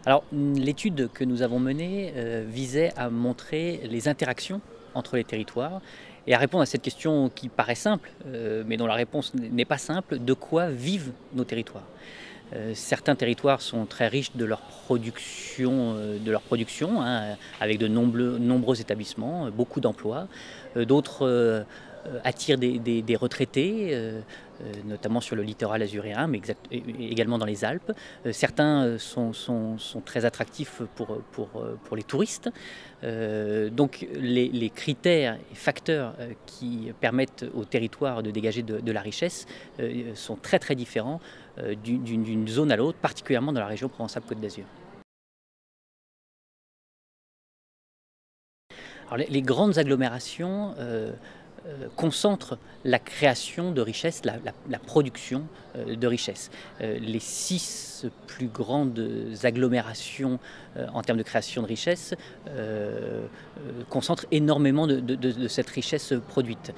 Alors, l'étude que nous avons menée visait à montrer les interactions entre les territoires et à répondre à cette question qui paraît simple, mais dont la réponse n'est pas simple: de quoi vivent nos territoires? Certains territoires sont très riches de leur production, hein, avec de nombreux établissements, beaucoup d'emplois. D'autres attirent des retraités, notamment sur le littoral azuréen, mais également dans les Alpes. Certains sont très attractifs pour les touristes. Donc les critères et facteurs qui permettent au territoire de dégager de la richesse sont très très différents d'une zone à l'autre, particulièrement dans la région Provence-Alpes-Côte d'Azur. Alors les grandes agglomérations concentrent la création de richesse, la production de richesse. Les 6 plus grandes agglomérations en termes de création de richesse concentrent énormément de cette richesse produite.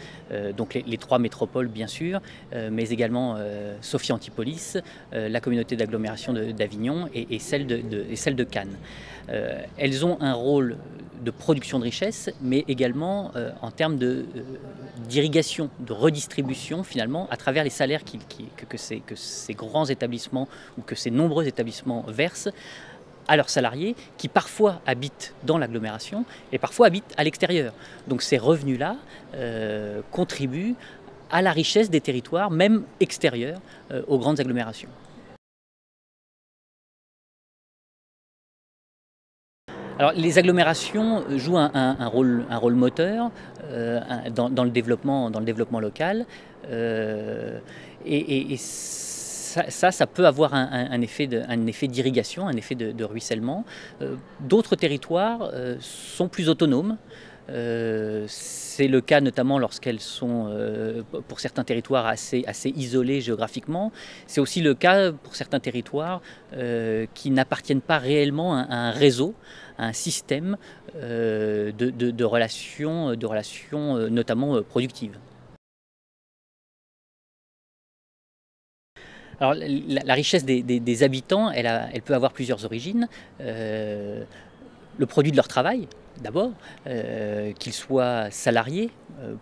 Donc les 3 métropoles bien sûr, mais également Sophia Antipolis, la communauté d'agglomération d'Avignon et celle de Cannes. Elles ont un rôle de production de richesse, mais également en termes d'irrigation, de redistribution finalement à travers les salaires que ces grands établissements ou que ces nombreux établissements versent à leurs salariés qui parfois habitent dans l'agglomération et parfois habitent à l'extérieur. Donc ces revenus-là contribuent à la richesse des territoires, même extérieurs, aux grandes agglomérations. Alors, les agglomérations jouent un rôle moteur dans le développement local. Et ça peut avoir un effet d'irrigation, un effet de ruissellement. D'autres territoires sont plus autonomes. C'est le cas notamment lorsqu'elles sont, pour certains territoires, assez isolés géographiquement. C'est aussi le cas pour certains territoires qui n'appartiennent pas réellement à un réseau, à un système de relations notamment productives. Alors, la richesse des habitants, elle peut avoir plusieurs origines. Le produit de leur travail, d'abord, qu'ils soient salariés,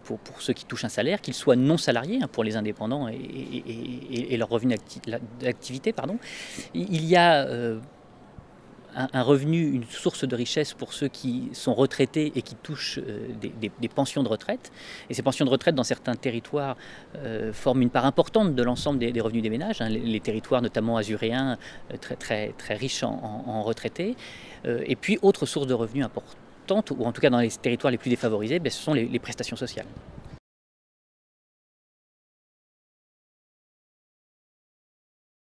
pour ceux qui touchent un salaire, qu'ils soient non salariés, hein, pour les indépendants et leurs revenus d'activité. Il y a un revenu, une source de richesse pour ceux qui sont retraités et qui touchent des pensions de retraite. Et ces pensions de retraite, dans certains territoires, forment une part importante de l'ensemble des revenus des ménages, hein, les territoires notamment azuréens, très riches en retraités. Et puis, autre source de revenus importante, ou en tout cas dans les territoires les plus défavorisés, ce sont les prestations sociales.